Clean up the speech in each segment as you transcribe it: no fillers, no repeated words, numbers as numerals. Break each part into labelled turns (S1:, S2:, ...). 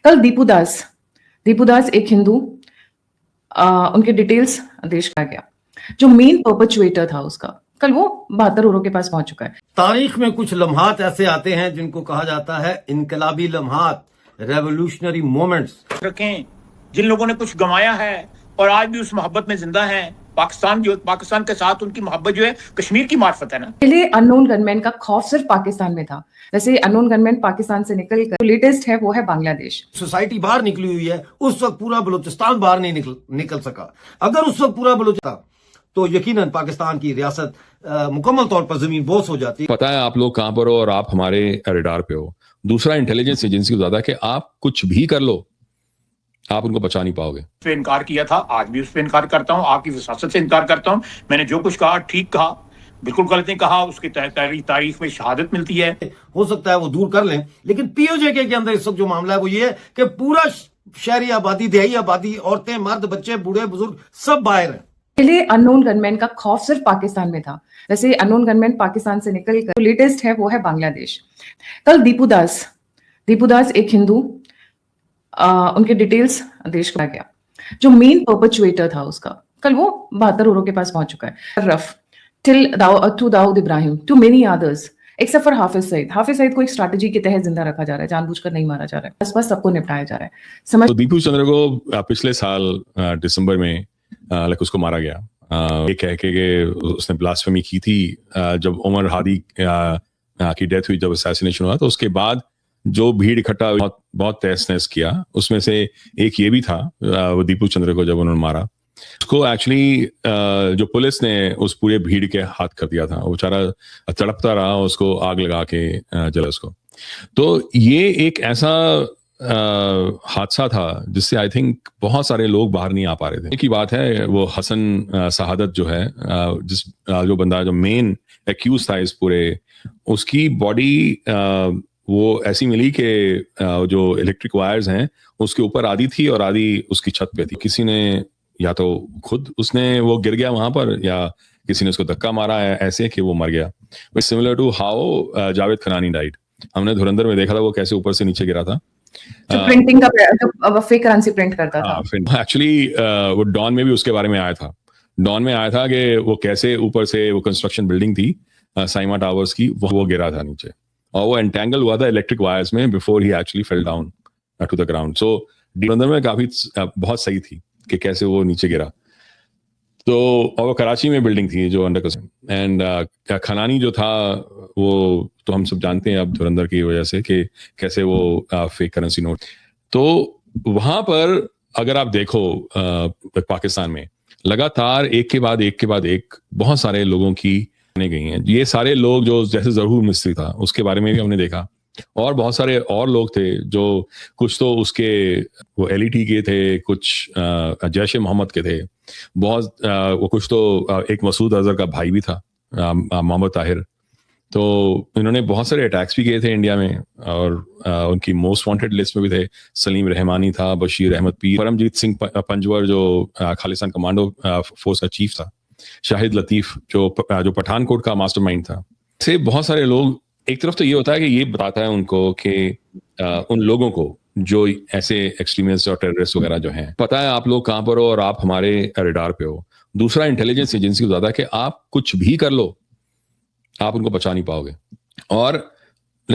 S1: कल दीपू दास एक हिंदू, उनके डिटेल्स देश का गया, जो मेन परपेचुएटर था उसका, कल वो 72 औरों के पास पहुंच चुका है।
S2: तारीख में कुछ लम्हात ऐसे आते हैं जिनको कहा जाता है इनकलाबी लम्हात, रेवोल्यूशनरी मोमेंट्स।
S3: रखें जिन लोगों ने कुछ गंवाया है और आज भी उस मोहब्बत में जिंदा हैं। पाकिस्तान के साथ उनकी मोहब्बत जो है कश्मीर की मार्फत है ना।
S1: पहले अननोन गनमैन का खौफ सिर्फ पाकिस्तान में था, वैसे अननोन गनमैन पाकिस्तान से निकल कर लेटेस्ट है वो है बांग्लादेश।
S2: सोसाइटी बाहर निकली हुई है, उस वक्त पूरा बलूचिस्तान बाहर नहीं निकल सका। अगर उस वक्त पूरा बलूचिस्तान तो यकीनन पाकिस्तान की रियासत मुकम्मल तौर पर जमीन बोस हो जाती।
S4: पता है आप लोग कहां पर हो और आप हमारे रडार पे हो। दूसरा, इंटेलिजेंस एजेंसी को ज्यादा कि आप कुछ भी कर लो, आप उनको बचा नहीं पाओगे।
S3: उस पे इनकार किया था, आज भी उस पे इनकार करता हूँ, आपकी विसासत से इनकार करता हूँ। मैंने जो कुछ कहा ठीक कहा, बिल्कुल गलत नहीं कहा। उसकी तारीख में शहादत मिलती है।
S2: हो सकता है वो दूर कर लें, लेकिन पीओजे के अंदर इस वक्त जो मामला है वो ये है कि पूरा शहरी आबादी, देहाती आबादी, औरतें, मर्द, बच्चे, बूढ़े, बुजुर्ग सब बाहर हैं।
S1: पहले अननोन गनमैन का खौफ सिर्फ पाकिस्तान में था, वैसे अननोन गनमैन पाकिस्तान से निकल कर लेटेस्ट है वो है बांग्लादेश। कल दीपू दास एक हिंदू, उनके डिटेल्स देश का गया, जो मेन परपेचुएटर था उसका, कल वो 72 औरों के पास पहुंच चुका है। रफ टिल to Dawood Ibrahim to many others except for Hafiz Saeed को एक स्ट्रैटेजी के तहत जिंदा रखा जा रहा है, जानबूझकर नहीं मारा जा रहा है, बस सबको निपटाया जा रहा है। समझ
S4: तो दीपू चंद्र को पिछले साल दिसंबर में उसको मारा गया, ये कह के उसने ब्लास्फेमी की थी। जब उमर हादी की डेथ हुई, जब असैसिनेशन हुआ, तो उसके बाद जो भीड़ इकट्ठा बहुत तहस नहस किया, उसमें से एक ये भी था वो दीपू चंद्र को जब उन्होंने मारा, उसको एक्चुअली जो पुलिस ने उस पूरे भीड़ के हाथ कर दिया था। वो बेचारा तड़पता रहा, उसको आग लगा के जला उसको। तो ये एक ऐसा हादसा था जिससे आई थिंक बहुत सारे लोग बाहर नहीं आ पा रहे थे। एक ही बात है, वो हसन शहादत जो है, जो बंदा जो मेन एक्यूज था इस पूरे, उसकी बॉडी वो ऐसी मिली कि जो इलेक्ट्रिक वायर्स हैं उसके ऊपर आधी थी और आधी उसकी छत पे थी। किसी ने या तो खुद उसने वो गिर गया वहां पर, या किसी ने उसको धक्का मारा है ऐसे कि वो मर गया। Similar to how Javed Khanani died. हमने धुरंधर में देखा था वो कैसे ऊपर से नीचे गिरा था।
S1: प्रिंटिंग का जो फेक करेंसी प्रिंट करता था।
S4: एक्चुअली वो डॉन में भी उसके बारे में आया था। डॉन में आया था कि वो कैसे ऊपर से, वो कंस्ट्रक्शन बिल्डिंग थी साइमा टावर्स की, वो गिरा था नीचे और वो एंटेंगल हुआ था इलेक्ट्रिक वायर्स में बिफोर ही actually fell down to the ground. So Dhurandhar में काफी बहुत सही थी कि कैसे वो नीचे गिरा। तो और वो कराची में बिल्डिंग थी जो अंडर एंड खनानी जो था वो तो हम सब जानते हैं अब धुरंधर की वजह से कि कैसे वो फेक करेंसी नोट। तो वहां पर अगर आप देखो पाकिस्तान में लगातार एक के बाद एक बहुत सारे लोगों की गई हैं। ये सारे लोग जो जैसे जरूर मिस्त्री था उसके बारे में भी हमने देखा, और बहुत सारे और लोग थे जो कुछ तो उसके वो एलईटी के थे, कुछ जैश मोहम्मद के थे, बहुत वो कुछ तो एक मसूद अजहर का भाई भी था मोहम्मद ताहिर। तो इन्होंने बहुत सारे अटैक्स भी किए थे इंडिया में, और उनकी मोस्ट वांटेड लिस्ट में भी थे। सलीम रहमानी था, बशीर अहमद पीर, परमजीत सिंह पंजवर जो खालिस्तान कमांडो फोर्स का चीफ था, शाहिद लतीफ जो पठानकोट का मास्टरमाइंड था। से बहुत सारे लोग, एक तरफ तो ये होता है कि ये बताता है उनको कि उन लोगों को जो ऐसे एक्सट्रीमिस्ट और टेररिस्ट वगैरह जो हैं, पता है आप लोग कहां पर हो और आप हमारे रडार पे हो। दूसरा, इंटेलिजेंस एजेंसी को ज्यादा कि आप कुछ भी कर लो, आप उनको बचा नहीं पाओगे। और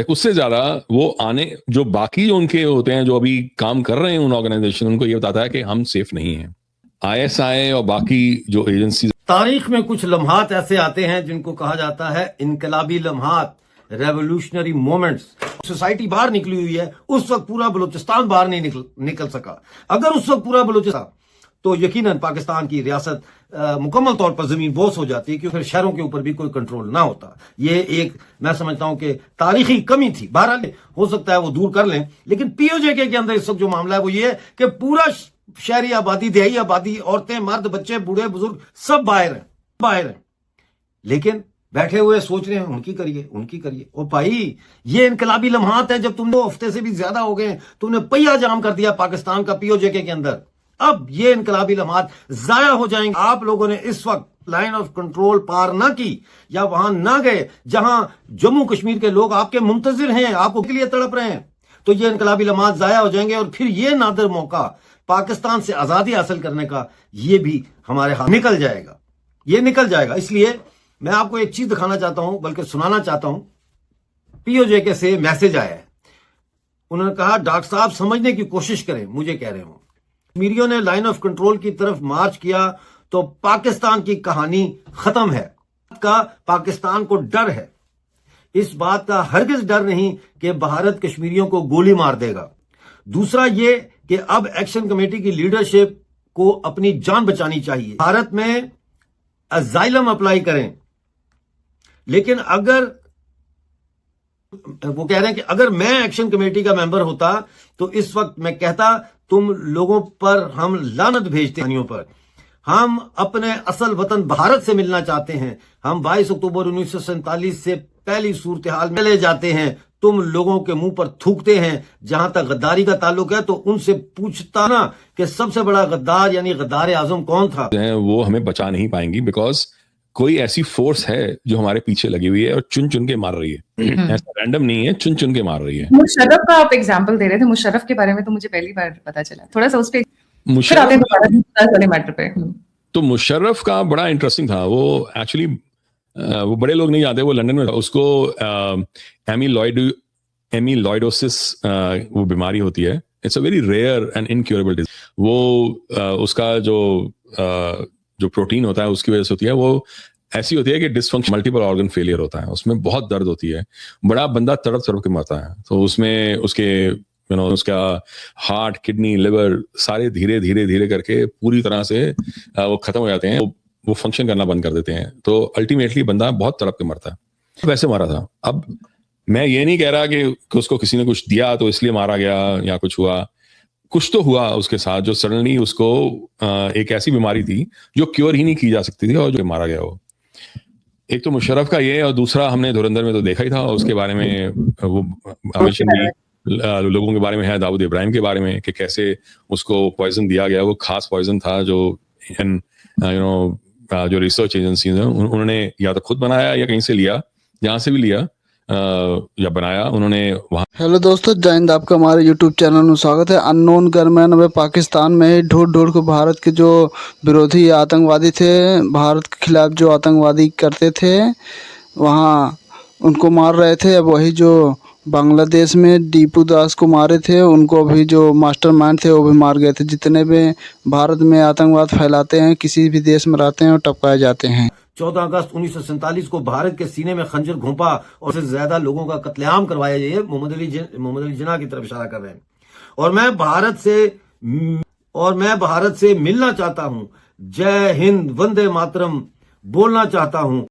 S4: उससे ज्यादा वो आने जो बाकी जो उनके होते हैं, जो अभी काम कर रहे हैं उन ऑर्गेनाइजेशन, उनको ये बताता है कि हम सेफ नहीं हैं। ISI और बाकी जो एजेंसी।
S2: तारीख में कुछ लम्हात ऐसे आते हैं जिनको कहा जाता है इनकलाबी लम्हात, रेवोल्यूशनरी मोमेंट्स। सोसाइटी बाहर निकली हुई है, उस वक्त पूरा बलूचिस्तान बाहर नहीं निकल सका। अगर उस वक्त पूरा बलूचिस्तान तो यकीनन पाकिस्तान की रियासत मुकम्मल तौर पर जमीन बोस हो जाती है, क्योंकि फिर शहरों के ऊपर भी कोई कंट्रोल ना होता। ये एक मैं समझता हूं कि तारीखी कमी थी। बहरहाल हो सकता है वो दूर कर लें, लेकिन पीओजे के अंदर इस वक्त जो मामला है वो ये है कि पूरा शहरी आबादी, देहाती आबादी, औरतें, मर्द, बच्चे, बूढ़े, बुजुर्ग सब बाहर हैं। लेकिन बैठे हुए सोच रहे हैं उनकी करिए। ओ भाई, ये इनकलाबी लम्हात है। जब तुम 2 हफ्ते से भी ज्यादा हो गए, तुमने पहिया जाम कर दिया पाकिस्तान का पीओजे के अंदर। अब ये इनकलाबी लम्हात जाया हो जाएंगे। आप लोगों ने इस वक्त लाइन ऑफ कंट्रोल पार ना की, या वहां ना गए जहां जम्मू कश्मीर के लोग आपके मुंतजिर हैं, आपको के लिए तड़प रहे हैं। तो ये इनकलाबी लम्हात जाया हो जाएंगे और फिर ये नादिर मौका पाकिस्तान से आजादी हासिल करने का ये भी हमारे हाथ निकल जाएगा, ये निकल जाएगा। इसलिए मैं आपको एक चीज दिखाना चाहता हूं, बल्कि सुनाना चाहता हूं। पीओजे के से मैसेज आया है, उन्होंने कहा डॉक्टर साहब समझने की कोशिश करें, मुझे कह रहे हो कश्मीरियों ने लाइन ऑफ कंट्रोल की तरफ मार्च किया तो पाकिस्तान की कहानी खत्म है। का पाकिस्तान को डर है, इस बात का हरगिज डर नहीं कि भारत कश्मीरियों को गोली मार देगा। दूसरा ये कि अब एक्शन कमेटी की लीडरशिप को अपनी जान बचानी चाहिए। भारत में अजाइलम अप्लाई करें, लेकिन अगर वो कह रहे हैं कि अगर मैं एक्शन कमेटी का मेंबर होता तो इस वक्त मैं कहता तुम लोगों पर हम लानत भेजते हैं पर। हम अपने असल वतन भारत से मिलना चाहते हैं। हम 22 अक्टूबर 1947 से पहली सूरत हाल में ले जाते हैं। तुम लोगों के मुंह पर थूकते हैं। जहां तक गद्दारी का ताल्लुक है तो उनसे पूछता ना कि सबसे बड़ा गद्दार यानी गद्दार आजम कौन था।
S4: वो हमें बचा नहीं पाएंगी, बिकॉज कोई ऐसी फोर्स है जो हमारे पीछे लगी हुई है और चुन चुन के मार रही है। ऐसा रैंडम नहीं है, चुन चुन के मार रही है।
S1: मुशर्रफ का आप एग्जांपल दे रहे थे, मुशर्रफ के बारे में तो मुझे पहली बार पता चला। थोड़ा सा उस पे फिर आते हैं दोबारा दीपुदास वाले मैटर पे।
S4: तो मुशर्रफ का बड़ा इंटरेस्टिंग था। वो एक्चुअली वो बड़े लोग नहीं जानते, वो लंदन में था। उसको एमीलॉइडोसिस वो बीमारी होती है। It's a very rare and incurable disease. वो उसका जो प्रोटीन होता है उसकी वजह से होती है। वो ऐसी होती है कि डिसफंक्शन मल्टीपल ऑर्गन फेलियर होता है, उसमें बहुत दर्द होती है, बड़ा बंदा तड़प तड़प के मरता है। तो उसमें उसके उसका हार्ट, किडनी, लिवर सारे धीरे धीरे धीरे करके पूरी तरह से वो खत्म हो जाते हैं, वो फंक्शन करना बंद कर देते हैं। तो अल्टीमेटली बंदा बहुत तड़प के मरता है। वैसे मारा था। अब मैं ये नहीं कह रहा कि उसको किसी ने कुछ दिया तो इसलिए मारा गया या कुछ हुआ। कुछ तो हुआ उसके साथ जो सडनली उसको एक ऐसी बीमारी थी जो क्योर ही नहीं की जा सकती थी और जो मारा गया। वो एक तो मुशर्रफ का ये, और दूसरा हमने धुरंधर में तो देखा ही था। उसके बारे में वो हमेशा लोगों के बारे में है, दाऊद इब्राहिम के बारे में, कि कैसे उसको पॉइजन दिया गया। वो खास पॉइजन था जो जो रिसर्च एजेंसीज हैं उन्होंने या तो खुद बनाया या कहीं से लिया, जहां से भी लिया या बनाया उन्होंने वहां।
S5: हेलो दोस्तों, जय हिंद। आपका हमारे यूट्यूब चैनल में स्वागत है। अननोन गनमैन अब पाकिस्तान में ही ढूंढ ढूंढ को भारत के जो विरोधी आतंकवादी थे, भारत के खिलाफ जो आतंकवादी करते थे, वहाँ उनको मार रहे थे। अब वही जो बांग्लादेश में दीपुदास को मारे थे, उनको भी जो मास्टरमाइंड थे वो भी मार गए थे। जितने भी भारत में आतंकवाद फैलाते हैं, किसी भी देश में रहते हैं और टपकाए जाते हैं।
S2: 14 अगस्त 1947 को भारत के सीने में खंजर घोंपा और उससे ज्यादा लोगों का कत्लेआम करवाया। ये मोहम्मद अली जिन्ना की तरफ इशारा कर रहे हैं। और मैं भारत से मिलना चाहता हूं। जय हिंद, वंदे मातरम बोलना चाहता हूं।